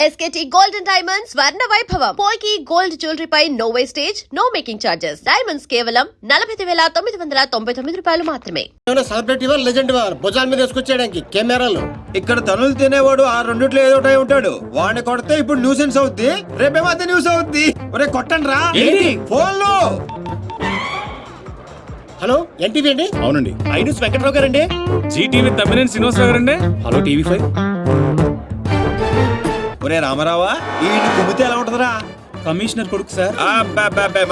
SKT Gold and Diamonds Swarna Vaibhavam. Polki Gold Jewelry pi no wastage, no making charges. Diamonds కేవలం 49,999 రూపాయలు మాత్రమే. సెలబ్రిటీవా లెజెండ్వా భుజాల మీద వేసుకొచ్చేయడానికి కెమెరాలు. ఇక్కడ తనులు తినేవాడు ఆ రెండిట్లో ఏదో ఒకటి ఉంటాడు. వాడిని కొడితే ఇప్పుడు న్యూసెన్స్ అవుద్ది, రేపేమో అదే న్యూస్ అవుద్ది. ఒరే కొట్టండి రా ఫోన్లో. హలో ఎన్టీవీ అండి. అవునండి. ఐన్యూస్ వెంకట్రావు గారండి. జీటీవీ తమ్మినేని శ్రీనివాసరావు గారండి. Hello TV5. ఒరే రామారావా, ఈ కుమ్మితే ఎలా ఉంటదిరా? కమిషనర్ కొడుకు సార్.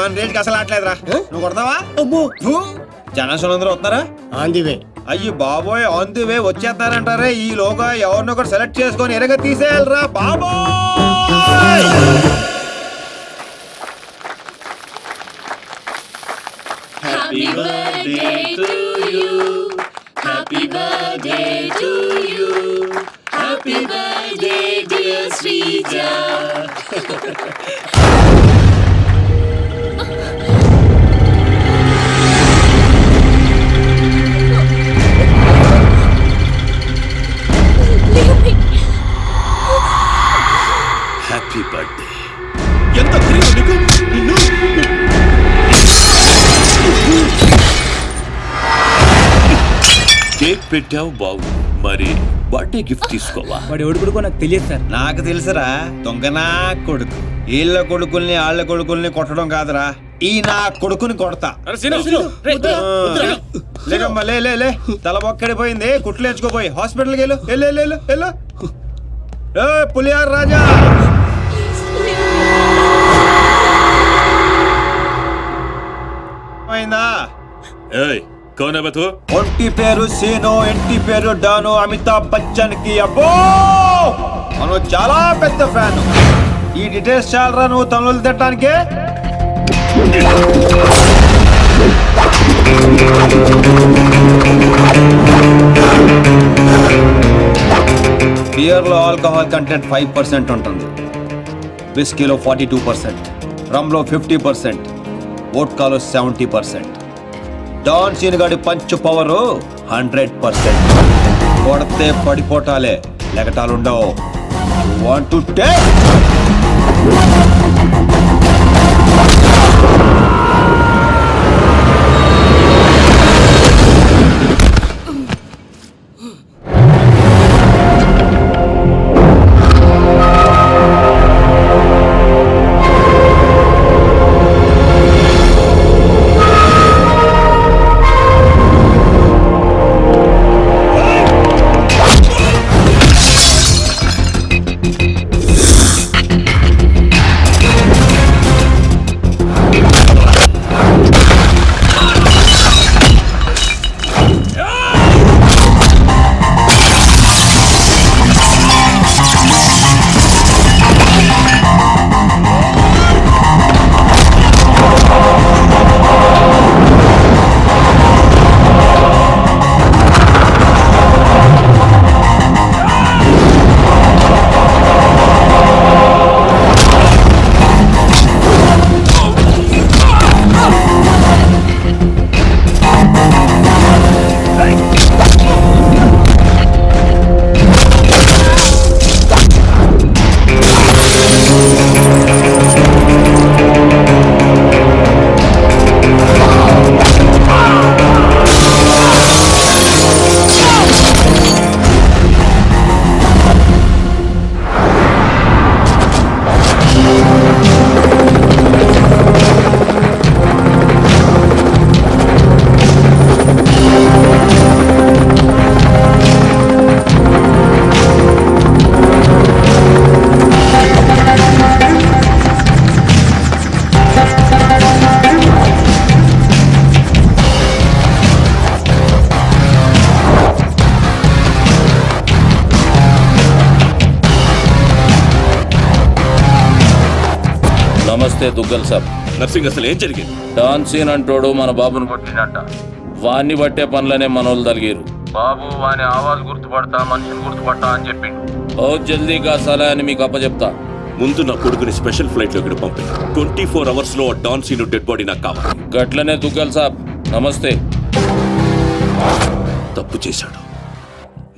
మన రేట్కి అసలు ఆటలేదురా. నువ్వు కొడతావా? జనాశులందరూ వస్తున్నారా? On the way. అయ్యి బాబోయ్, ఆన్ ది వే వచ్చేస్తారంటారే. ఈ లోగా ఎవరినో ఒకటి సెలెక్ట్ చేసుకొని ఎరగ తీసేయాలరా బాబోయ్. Happy birthday to you. Happy birthday to you. Happy birthday dear Srija. Happy birthday. ఎంత నీకు నిన్ను కేక్ పెట్టావు బాగు, మరి బర్త్డే గిఫ్ట్ తీసుకోవా? వాడు ఎవడు కొడుకో నాకు తెలియదు సార్. నాకు తెలుసురా, దొంగనా కొడుకు. వీళ్ళ కొడుకుల్ని వాళ్ళ కొడుకుల్ని కొట్టడం కాదురా, ఈ నా కొడుకుని కొడతా. లేకమ్మా లే లే లే, తల ఒక్కడిపోయింది, కుట్లు వేసుకోపోయి హాస్పిటల్కి వెళ్ళు. వెళ్ళు పులియార్ రాజా. అయిందా? ఏయ్ కౌన్ హై బే తూ? ఒంటి పేరు సీను, ఇంటి పేరు డాను, అమితాబ్ బచ్చన్ కి అబ్బో మనం చాలా పెద్ద ఫ్యాన్. ఈ డీటెయిల్స్ చాలరా నువ్వు తనులు తిట్టడానికి? బియర్ లో ఆల్కహాల్ కంటెంట్ 5% ఉంటుంది, విస్కీలో 42%, రమ్ లో 50%, వోడ్కాలో 70%. డాన్ సీన్ గాడి పంచ్ పవర్ 100%. కొడితే పడిపోటాలే, లెగటాలుండవు. Want to take? నమస్తే దుగ్గల్ సాబ్. నర్సింగ్ అసలు ఏం జరిగింది? డాన్ సీన్ అంటోడు మన బాబును కొట్టినట్ట. వాణ్ణి బట్టే పనులనే మనోళ్ళు తలిగారు. బాబు వాని ఆవాజ్ గుర్తుపడతా, మనిషిని గుర్తుపడతా అని చెప్పిండు. బహుత్ జల్దీగా సలా అని మీకు అప్పచెప్తా. ముందు నా కొడుకుని స్పెషల్ ఫ్లైట్ లో ఇక్కడ పంపి 24 hours లో డాన్ సీను డెడ్ బాడీ నాకు కావాలి. గట్లనే దుగ్గల్ సాబ్. నమస్తే. తప్పు చేశాడు.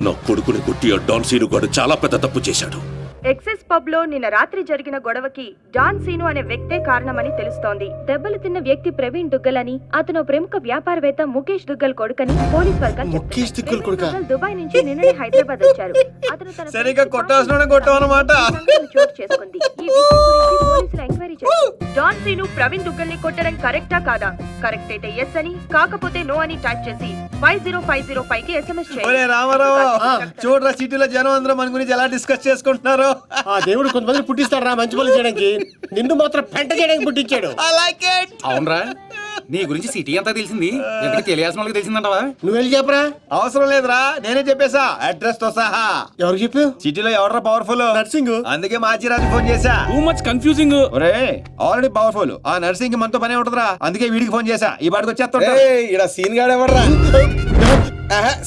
నా కొడుకుని కొట్టి ఆ డాన్ సీను గాడు చాలా పెద్ద తప్పు చేశాడు. ఎక్సెస్ పబ్ లో నిన్న రాత్రి జరిగిన గొడవకి డాన్ సీను అనే వ్యక్తే కారణమని తెలుస్తోంది. దెబ్బలు తిన్న వ్యక్తి ప్రవీణ్ దుగ్గల్ అని, అతను ప్రముఖ వ్యాపారవేత్త ముఖేష్ దుగ్గల్ కొడుకని పోలీస్ వర్గాలు ముఖేష్ దుగ్గల్ కొడుకా? దుబాయ్ నుంచి నిన్ననే హైదరాబాద్ వచ్చారు. అతను తన సరిగ్గా కొట్టాల్సిన కొట్టావన్నమాట. చోటు చేసుకుంది. ఈ విషయం గురించి పోలీసులు ఎంక్వైరీ చేశారు. డాన్ సీను ప్రవీణ్ దుగ్గల్ ని కొట్టడం కరెక్టా కాదా? కరెక్ట్ అయితే ఎస్ అని, కాకపోతే నో అని టైప్ చేసి 50505 కి SMS ఒరే చేయండి. రామారావు, చూడరా సిటీలో జనం అందరూ మన గురించి ఎలా డిస్కస్ చేసుకుంటున్నారు. ఆ దేవుడు కొంతమంది పుట్టిస్తాడు రా మంచి పనులు చేయడానికి, నిన్ను మాత్రం పెంట చేయడానికి పుట్టించాడు. I like it. అవునరా, నీ గురించి సిటీ అంతా తెలిసింది. ఎందుకు తెలియాల్సిన వాళ్ళకి తెలిసిందంటావా? నువ్వు వెళ్ళి చెప్పరా. అవసరం లేదురా, నేనే చెప్పేశా అడ్రస్ తో సహా. ఎవరు చెప్పావు? సిటీలో ఎవడరా పవర్ఫుల్? నర్సింగ్. అందుకే మాచిరాజు ఫోన్ చేశా. Too much confusing. ఒరే ఆల్రెడీ పవర్ఫుల్, ఆ నర్సింగ్ మనతో పనే ఉంటదిరా. అందుకే వీడికి ఫోన్ చేశా, ఈ బాడికి వచ్చేస్తా. ఇక్కడ సీన్ గాడు ఎవడరా?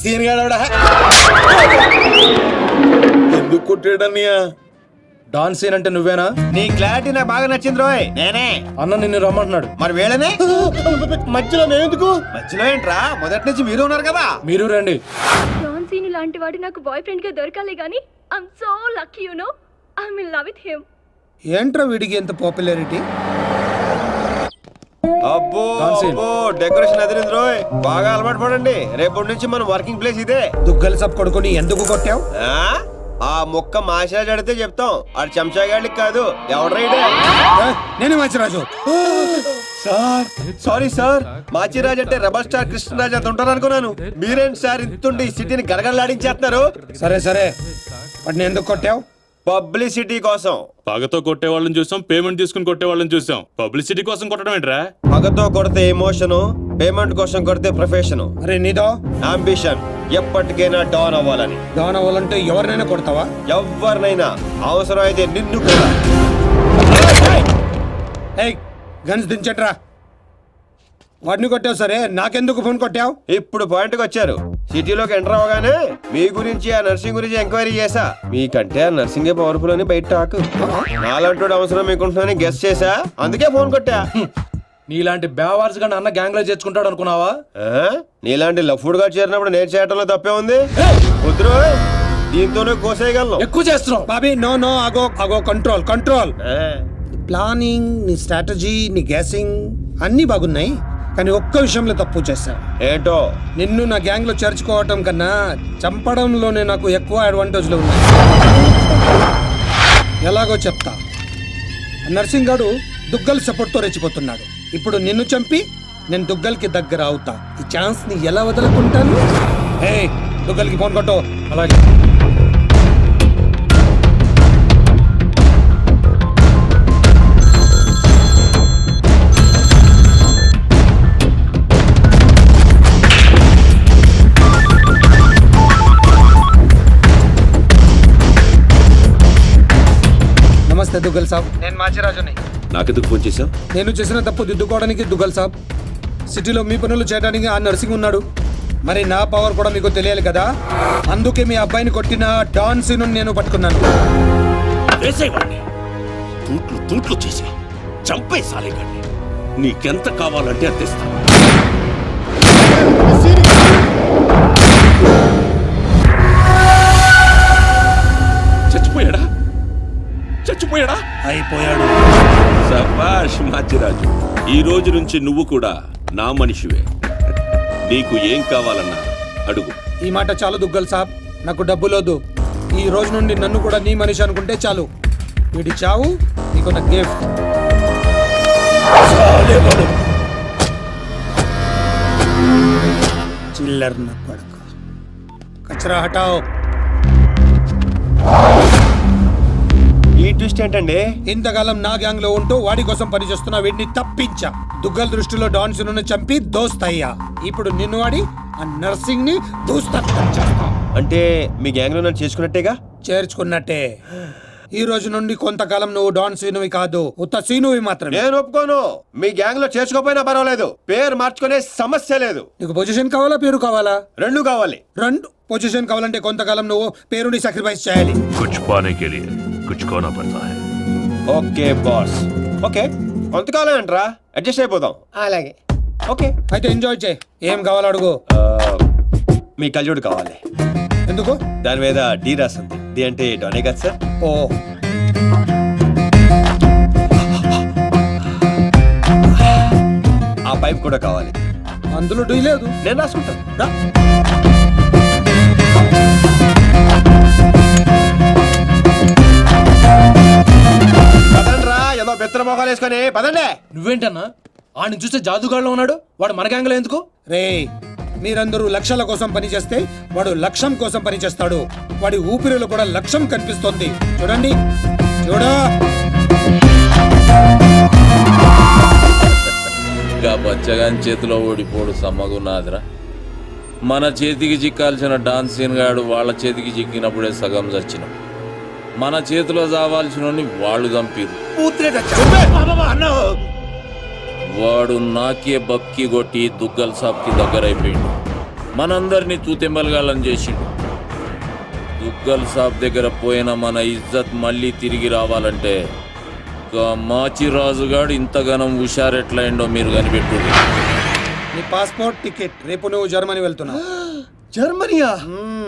సీన్ గాడు ఎవడా? ఎందుకు కొట్టాడన్నయ్యా? డాన్ సీన్ అంటే నువ్వేనా? నీ క్లారిటీ నాకు బాగా నచ్చింది రోయ్. నేనే. అన్న నిన్ను రమ్మంటున్నాడు. మరి వేళనే మధ్యలో మేమెందుకు? మధ్యలో ఏంట్రా, మొదటి నుంచి మీరు ఉన్నారు కదా. మీరు రండి. డాన్ సీను లాంటి వాడు నాకు బాయ్ ఫ్రెండ్ గా దొరకాలి గానీ I'm so lucky, you know. I'm in love with him. ఏంట్రా వీడికి ఎంత పాపులారిటీ? అబ్బో Dancing. అబ్బో, డెకరేషన్ అదిరింది రోయ్. బాగా అలవాటు పడండి, రేపటి నుంచి మన వర్కింగ్ ప్లేస్ ఇదే. దుగ్గల సబ్ కొడుకుని ఎందుకు కొట్టావు? ఆ మొక్క మాషాజ్ అడితే చెప్తాం, ఆడు చెంచాగాడికి కాదు. ఎవడ్రైడే? నేనే Manchiraju. Sir sorry sir, Machiraj అంటే రెబల్ స్టార్ కృష్ణరాజ్ అంత ఉంటారు అనుకున్నాను. మీరేంటి సార్ ఇంతుండి ఈ సిటీని గడగడలాడించేస్తున్నారు? సరే సరే, వాడిని ఎందుకు కొట్టావు? పబ్లిసిటీ కోసం. పగతో కొట్టే వాళ్ళని చూసాం, పేమెంట్ తీసుకుని కొట్టే వాళ్ళని చూసాం. పబ్లిసిటీ కోసం కొట్టడం ఏంట్రా? పగతో కొడితే ఎమోషను, పేమెంట్ కోసం కొడితే ప్రొఫెషను. అరే నీదో అంబిషన్ ఎప్పటికైనా డాన్ అవ్వాలని. డాన్ అవ్వాలంటే ఎవరినైనా కొడతావా? ఎవరినైనా, అవసరం అయితే నిన్ను కూడా. ఏయ్ గన్స్ దించట్రా. వాడిని కొట్టావు సరే, నాకెందుకు ఫోన్ కొట్టావు? ఇప్పుడు పాయింట్కి వచ్చారు. సిటీలోకి ఎంటర్ అవ్వగానే మీ గురించి, ఆ నర్సింగ్ గురించి ఎంక్వైరీ చేశా. మీకంటే ఆ నర్సింగే పవర్ఫుల్ అని బయట టాక్. నాలంటోడు అవసరం మీకుంటున్నాని గెస్ చేశా, అందుకే ఫోన్ కొట్టా. నీలాంటి బేవార్స్ గా అన్న గ్యాంగ్ లో చేర్చుకుంటాడు అనుకున్నావా? నీలాంటి లఫ్డ్ గా చేరినప్పుడు నేను చేయటంలో తప్పే ఉంది. వద్దు, దీంతోనే కోసేయగలను. ఎక్కువ చేస్తున్నావు బాబీ. నో నో, అగో అగో, కంట్రోల్ కంట్రోల్. ప్లానింగ్, నీ స్ట్రాటజీ, నీ గ్యాసింగ్ అన్ని బాగున్నాయి, కానీ ఒక్క విషయంలో తప్పు చేశావు. ఏంటో? నిన్ను నా గ్యాంగ్ లో చేర్చుకోవటం కన్నా చంపడంలోనే నాకు ఎక్కువ అడ్వాంటేజ్లు ఉన్నాయి. ఎలాగో చెప్తా. నర్సింగ్ గాడు దుగ్గల్ సపోర్ట్ తో రెచ్చిపోతున్నాడు. ఇప్పుడు నిన్ను చంపి నేను దుగ్గల్కి దగ్గర అవుతా. ఈ ఛాన్స్ ని ఎలా వదులుకుంటాను? ఏయ్ దుగ్గల్కి ఫోన్ కొట్టు. అలాగే. నమస్తే దుగ్గల్ సాబ్, నేను మాచిరాజుని. నాకెందుకు ఫోన్ చేశావు? నేను చేసిన తప్పు దిద్దుకోవడానికి దుగ్గల్ సాబ్, సిటీలో మీ పనులు చేయడానికి ఆ నర్సింగ్ ఉన్నాడు. మరి నా పవర్ కూడా మీకు తెలియాలి కదా. అందుకే మీ అబ్బాయిని కొట్టిన డాన్ సీను నేను పట్టుకున్నాను. వేసేవాడిని తూట్లు తూట్లు చేసి చంపే సాలేగాడిని. నీకెంత కావాలంటే అందిస్తాను. చచ్చిపోయాడా? చచ్చిపోయాడా? అయిపోయాడు. సబాష్ మాచిరాజు, ఈ రోజు నుంచి నువ్వు కూడా నా మనిషివే. నీకు ఏం కావాలన్నా అడుగు. ఈ మాట చాలు దుగ్గల్ సాబ్, నాకు డబ్బులోదు. ఈ రోజు నుండి నన్ను కూడా నీ మనిషి అనుకుంటే చాలు. వీడి చావు నీకు నా గిఫ్ట్. చిల్లర్ నా కొడుకు. కచరా హటాओ. ఈ ట్విస్ట్ ఏంటండి? ఇంతకాలం నా గ్యాంగ్ లో ఉంటూ వాడి కోసం పనిచేస్తున్న వీడిని తప్పించా. దుగ్గల్ దృష్టిలో డాన్ సీనుని చంపి దోస్తయ్యా. ఇప్పుడు నిన్ను వాడి ఆ నర్సింగ్ ని దూస్తత్వం చేస్తా. అంటే మీ గ్యాంగ్ లో నన్ను చేసుకున్నట్టేగా? చేర్చుకున్నట్టే. ఈ రోజు నుండి కొంతకాలం నువ్వు డాన్ సీనువి కాదు, ఉత్త సీనువి మాత్రమే. నేను ఒప్పుకోను. మీ గ్యాంగ్ లో చేసుకోపోయినా పర్వాలేదు, పేరు మార్చుకునే సమస్య లేదు. నీకు పొజిషన్ కావాలా, పేరు కావాలా? రెండు కావాలి. రెండు. పొజిషన్ కావాలంటే కొంతకాలం నువ్వు పేరుని సాక్రిఫైస్ చేయాలి. कुछ पाने के लिए कुछ खोना पड़ता है. Okay boss. ఓకే, కొంతకాలం ఏంట్రా, అడ్జస్ట్ అయిపోదాం. అలాగే. ఓకే. అయితే ఎంజాయ్ చేయి. ఏం కావాలో అడుగు. మీ కళ్ళజోడు కావాలి. ఎందుకు? దాని మీద డి రాసింది. డి అంటే డోనే కదా సార్. ఓ కూడా కావాలి. అందులో డీ లేదు. నేను రాసుకుంటాను. రా. పదండ్రా, ఏదో బెత్తర మొఖాలు వేసుకొని పదండి. నువ్వేంటన్నా ఆడిని చూస్తే జాదుగాడులో ఉన్నాడు, వాడు మన గ్యాంగ్లో ఎందుకు? రే, మీరందరూ లక్షల కోసం పనిచేస్తే వాడు లక్ష్యం కోసం పనిచేస్తాడు. వాడి ఊపిరిలో కూడా లక్ష్యం కనిపిస్తోంది. చూడండి, చూడా. ఇంకా బచ్చగాని చేతిలో ఓడిపోడు సమ్మగున్నాదిరా. మన చేతికి చిక్కాల్సిన డాన్స్ సీన్ గాడు వాళ్ళ చేతికి చిక్కినప్పుడే సగం చచ్చినాం. మన చేతిలో చావాల్సిన వాళ్ళు చంపిరు. వాడు నాకే బక్కి కొట్టి దుగ్గల్ సాబ్కి దగ్గరైపోయిండు. మనందరినీ తూతెంబలగాలని చేసిండు. దుగ్గల్ సాబ్ దగ్గర పోయిన మన ఇజ్జత్ మళ్ళీ తిరిగి రావాలంటే మాచిరాజుగాడు ఇంతగానం హుషారెట్లయిండో మీరు కనిపెట్టుర్రి. నీ పాస్పోర్ట్ టికెట్, రేపు నువ్వు జర్మనీ వెళ్తున్నావు. జర్మనీయా?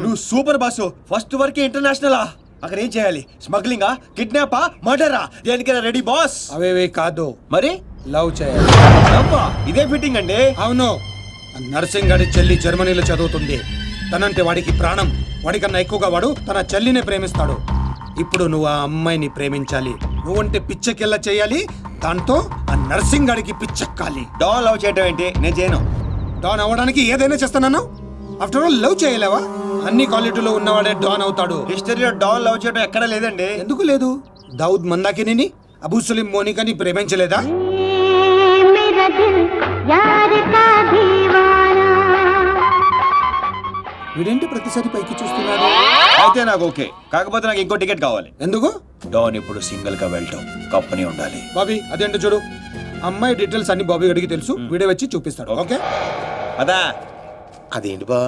నువ్వు సూపర్ బాసు. ఫస్ట్ వరకే ఇంటర్నేషనలా? అక్కడ ఏం చేయాలి? స్మగ్లింగా, కిడ్నాపా, మర్డరా? దేనికైనా రెడీ బాస్. అవేవే కాదు, మరి లవ్ చేయాలి. అబ్బా, ఇదే ఫిట్టింగ్ అండి. అవును, నర్సింగ్ గారి చెల్లి జర్మనీలో చదువుతుంది. తనంటే వాడికి ప్రాణం. వాడికన్నా ఎక్కువగా వాడు తన చెల్లిని ప్రేమిస్తాడు. ఇప్పుడు నువ్వు ఆ అమ్మాయిని ప్రేమించాలి. నువ్వంటే పిచ్చెకెళ్ళ చేయాలి. దాంతో ఆ నర్సింగ్ గాడికి పిచ్చెక్కాలి. డాన్ లవ్ చేయటం ఏంటి? నేను చేయను. డాన్ అవ్వడానికి ఏదైనా చేస్తానన్నా? ఆఫ్టర్ ఆల్ లవ్ చేయలేవా? అన్ని క్వాలిటీలో ఉన్నవాడే డాన్ అవుతాడు. హిస్టరీలో డాన్ లవ్ చేయడం ఎక్కడా లేదండి. ఎందుకు లేదు? దావుద్ మందాకిని, అబూ సలీం మోనికాని ప్రేమించలేదా? వీడేంటి ప్రతిసారి పైకి చూస్తున్నాడు? అయితే నాకు ఓకే. కాకపోతే నాకు ఇంకో టికెట్ కావాలి. ఎందుకు? డాన్ ఇప్పుడు సింగిల్ గా వెళ్ళటం కంపెనీ ఉండాలి. బాబీ, అదేంటో చూడు. అమ్మాయి డీటెయిల్స్ అన్ని బాబీ గడికి తెలుసు. వీడే వచ్చి చూపిస్తాడు. ఓకే అదా? అదేంటి బా,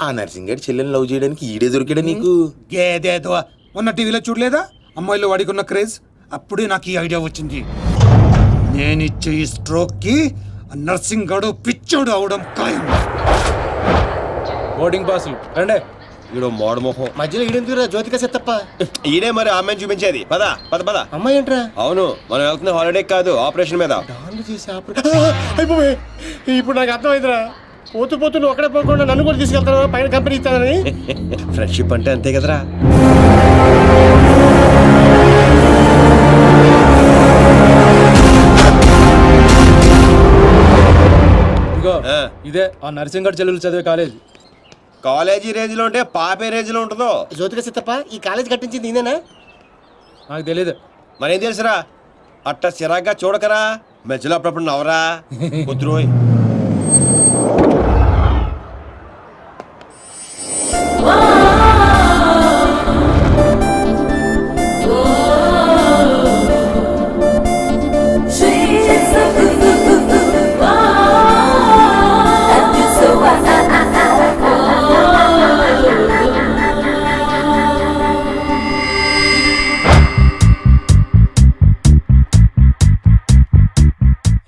ఆ నర్సింగ్ గారి చెల్లెని లవ్ చేయడానికి ఈడే దొరికాడా నీకు? గేదేదో మొన్న టీవీలో చూడలేదా అమ్మాయిలో వాడికి ఉన్న క్రేజ్? అప్పుడే నాకు ఈ ఐడియా వచ్చింది. నేనిచ్చే ఈ స్ట్రోక్ కి నర్సింగ్ గడు పిచ్చోడు అవడం ఖాయం. బోర్డింగ్ పాసులు రండే. ఈడో మోడ మొహం. మధ్యలో ఈడెందుకురా జ్యోతిక సెత్తప్ప? ఈడే మరి అమ్మాయిని చూపించేది. పద పద పద. అమ్మాయి ఏంట్రా? అవును, మనం వెళ్తున్న హాలిడే కాదు, ఆపరేషన్ మీద. డాన్లు చేసి అయిపోయి. ఇప్పుడు నాకు అర్థమైందిరా. పోతూ పోతూ నువ్వు అక్కడే పోకుండా నన్ను కూడా తీసుకెళ్తాను, పైన కంపెనీ ఇస్తానని. ఫ్రెండ్షిప్ అంటే అంతే కదరా. ఇదిగో ఇదే ఆ నర్సింగడ్ చెల్లెలు చదివే కాలేజ్. కాలేజీ రేంజ్ లో ఉంటే పాపే రేంజ్ లో ఉంటుందో. జ్యోతిక సెత్తప్ప ఈ కాలేజ్ కట్టించింది నేనేనా? నాకు తెలియదు. మరేం తెలుసురా? అట్ట చిరాగ్గా చూడకరా. మధ్యలో అప్పుడప్పుడు నవరా. కుదురోయ్.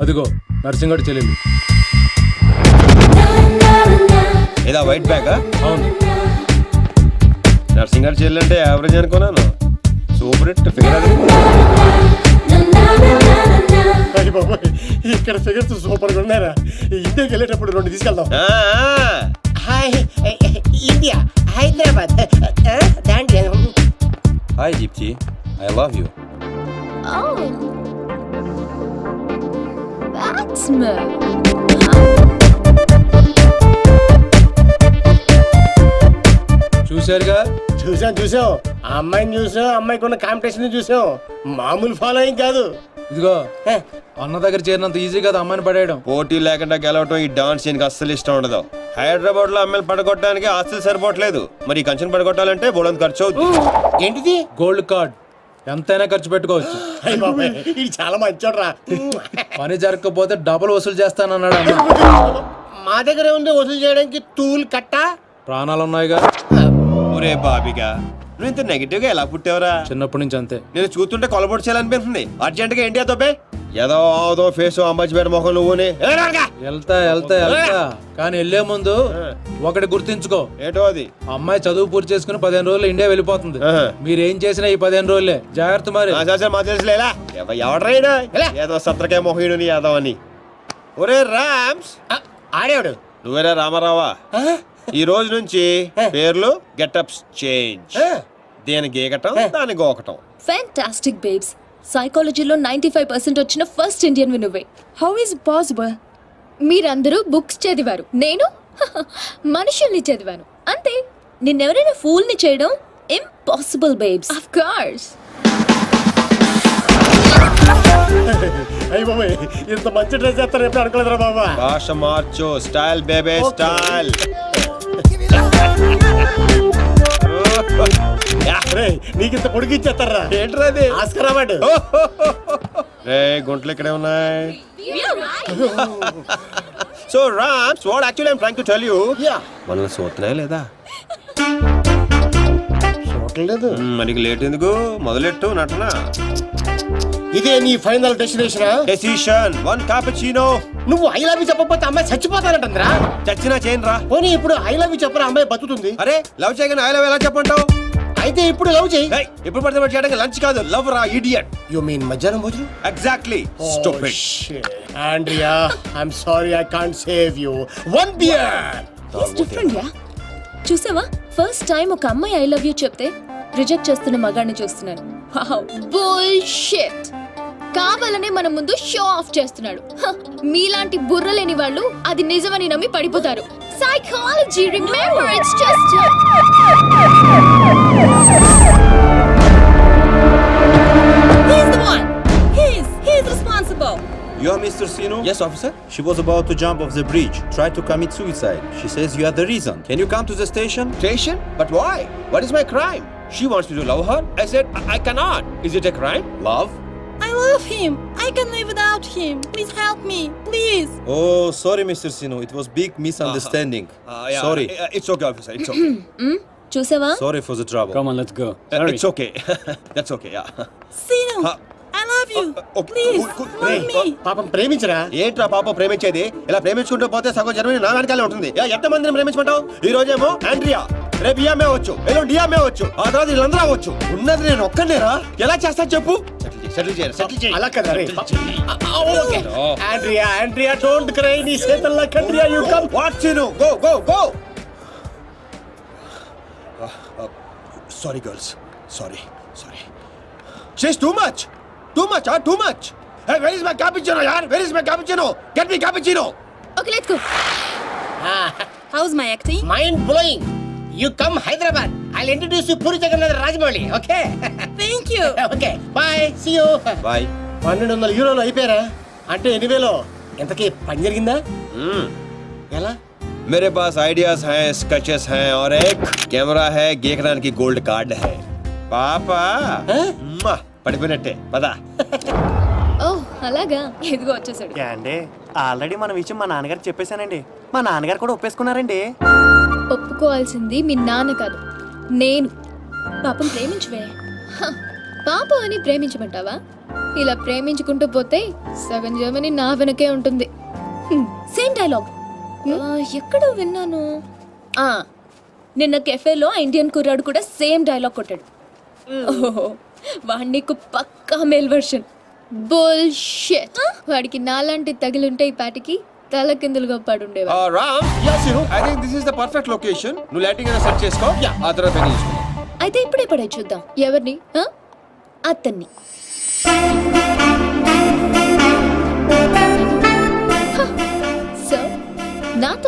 అదిగో నర్సింగడ్ చెల్లెలు. ఏదా వైట్ బ్యాగ్? అవును. నర్సింగ్ గారు చెల్లంటే యావరేజ్ అనుకున్నాను. సూపర్ హిట్ ఫిగర్ అది. అయ్య బాబోయ్, ఇక్కడ ఫిగర్స్ సూపర్ గా ఉన్నారా? ఇండియాకి వెళ్ళేటప్పుడు 2 తీసుకెళ్దాం. Hi India, Hyderabad. Hi Deepti, I love you. చూశారుగా? చూసాం. ఆ అమ్మాయిని చూసాం, అమ్మాయికి ఉన్న కాంపిటీషన్ చూసాం. మామూలు ఫాలోయింగ్ కాదు. ఇదిగో అన్న దగ్గర చేరినంత ఈజీ కదా అమ్మాయిని పడేయడం. పోటీ లేకుండా గెలవటం ఈ డాన్స్ సీన్కి అస్సలు ఇష్టం ఉండదు. హైదరాబాద్ లో అమ్మాయిలు పడగొట్టడానికి ఆస్తులు సరిపోవట్లేదు. మరి ఈ కంచెను పడగొట్టాలంటే బోళంత ఖర్చు అవుతుంది. ఏంటిది? Gold card. ఎంతైనా ఖర్చు పెట్టుకోవచ్చు. అయ్య బాబోయ్, ఇది చాలా మంచోడ్రా. పని జరగకపోతే డబుల్ వసూలు చేస్తానన్నాడు అన్న. మా దగ్గర ఉంది వసూలు చేయడానికి తూల్ కట్ట. ప్రాణాలు ఉన్నాయిగా. ఒరే బాబిగా, నువ్వు ఇంత నెగిటివ్ గా ఎలా పుట్టావురా? చిన్నప్పటి నుంచి అంతే. నేను చూస్తుంటే కొలబొట్టు చేయాలనిపిస్తుంది. అర్జెంట్ గా ఏంటి అదోబే? ఏదో ఫేస్ అంబాజీపేట మొహం నువ్వునే. వెళ్తా కానీ వెళ్లే ముందు ఒకటి గుర్తించుకో. ఏటో అది? అమ్మాయి చదువు పూర్తి చేసుకుని 15 రోజులు ఇండియా వెళ్ళిపోతుంది. మీరేం చేసినా ఈ 15 రోజులే జాగ్రత్త. మరి మా తెలుసులేలా ఎవడ్రైనా ఏదో సత్రకాయ మొహీడు యాదవ్ అని. ఒరే రామ్స్, ఆడేవాడు నువ్వేరా రామారావా? ఈ రోజు నుంచి పేర్లు గెటప్స్ చేంజ్. దేని గీకటం దాని గోకటం. Fantastic babes. సైకాలజీలో 95% వచ్చిన ఫస్ట్ ఇండియన్ నువ్వే. How is possible? మీరందరూ బుక్స్ చదివారు, నేను మనుషుల్ని చదివాను అంతే. నిన్నెవరైనా ఫూల్ ని చేయడం ఇంపాసిబుల్ బేబ్స్. Of course. అయ్యి బాబాయ్, ఇంత మంచి డ్రెస్ చేస్తారు ఎప్పుడు అనుకోలేదురా బాబా. భాష మార్చు, స్టైల్ బేబే స్టైల్. నీకు ఇంత పొడిగి ఇచ్చేస్తారా? ఏంట్రా అది? Oscar award. రే గుంటలు ఇక్కడే ఉన్నాయి. So Rams, what actually I'm trying to tell you, మనల్ని చూస్తున్నాయా లేదా? చూడలేదు. మనకి లేట్ ఎందుకు, మొదలెట్టు నటన. ఇదే నీ ఫైనల్ డెస్టినేషన్? Decision 1 cappuccino. నువ్వు ఐ లవ్ యూ చెప్పకపోతే అమ్మాయి చచ్చిపోతానంటుందిరా. చచ్చినా చేయను రా. పోనీ ఇప్పుడు ఐ లవ్ యూ చెప్పరా, అమ్మాయి బతుకుతుంది. అరే లవ్ చేయగానే ఐ లవ్ ఎలా చెప్పంటావు? అయితే ఇప్పుడు లవ్ చేయి. ఇప్పుడు పడితే పడి చేయడానికి లంచ్ కాదు, లవ్ రా ఇడియట్. యు మీన్ మధ్యాహ్నం భోజనం? Exactly. Stupid. Andrea, I'm sorry, I can't save you. One beer. It's different యా. చూసావా, ఫస్ట్ టైం ఒక అమ్మాయి ఐ లవ్ యూ చెప్తే రిజెక్ట్ చేస్తున్న మగాడిని చూస్తున్నాను. Wow, bullshit. కావాలనే మన ముందు షో ఆఫ్ చేస్తున్నాడు. మీలాంటి బుర్ర లేని వాళ్ళు అది నిజమని నమ్మి పడిపోతారు. Psychology, remember, it's just he's the one. He's responsible. You are Mr. Sino? Yes, officer. She was about to jump off the bridge, tried to commit suicide. She says you are the reason. Can you come to the station? Station? But why? What is my crime? She wants me to love her. I said I cannot. Is it a crime? Love? I love him. I can live without him. Please help me, please. Oh, sorry, Mr. Sino. It was big misunderstanding. Yeah. Sorry. It's okay, officer. It's okay. చూసావా? Sorry for the trouble. Come on, let's go. It's okay. That's okay. Yeah. Sino, I love you. Please, love me. పాపం ప్రేమించరా. ఏంట్రా పాప ప్రేమించేది? ఇలా ప్రేమించుకుంటూ పోతే సగం Germany నా వెనకాలే ఉంటుంది. ఎంతమందిని ప్రేమించుకుంటావు? ఈ రోజేమో ఆండ్రియా, రేపు ఇయామే అవచ్చు, ఎల్లుండి డియామే అవచ్చు, ఆ తర్వాత వీళ్ళందరూ అవచ్చు. ఉన్నది నేను ఒక్కనేరా? ఎలా చేస్తా చెప్పు? సెటిల్ చేయి. అలా కదా రే. Okay Andrea, don't cry. నీ చేతల్లో కండ్రియా, you come. What scene? Go. Sorry girls. Sorry. She's too much. Too much. Hey, where is my cappuccino, yaar? Where is my cappuccino? Get me cappuccino. Okay, let's go. How's my acting? Mind blowing. You come Hyderabad. I'll introduce you Puri Jagannath Rajamouli. Okay. Thank you. Okay bye, see you. Bye. 1200 యూరోలు అయిపోయారా? అంటే 8,000. ఎంతకీ పని జరిగిందా? ఎలా? मेरे पास ideas हैं, sketches हैं और एक कैमरा है, గీకడానికి గోల్డ్ కార్డ్ है. పాపా పడిపోయినట్టే పదా. ఓహ్, అలాగా. ఇదిగో వచ్చేసాడు. అండి ఆల్రెడీ మన విషయం మా నాన్నగారు చెప్పేశానండి. మా నాన్నగారు కూడా ఒప్పేసుకున్నారండి. ఒప్పుకోవాల్సింది మీ నాన్న కాదు, నేను. పాపం ప్రేమించవే. పాపం అని ప్రేమించమంటావా? ఇలా ప్రేమించుకుంటూ పోతే సగం జర్మనీ నా వెనకే ఉంటుంది. సేమ్ డైలాగ్ ఎక్కడో విన్నాను. నిన్న కెఫేలో ఇండియన్ కుర్రాడు కూడా సేమ్ డైలాగ్ కొట్టాడు. ఓహో, వాడి నీకు పక్కా మేల్ వర్షన్. బుల్షిట్. వాడికి నాలాంటి తగిలింటే ఈ పాటికి తల కిందులుగా పడుండేవా. Ram, I think this is the perfect location. నువ్వు లైటింగ్ అయినా సెట్ చేసుకో, ఆ తర్వాత పని చేసుకో. అయితే ఇప్పుడే పడే చూద్దాం. ఎవరిని? అతన్ని. సో నాతో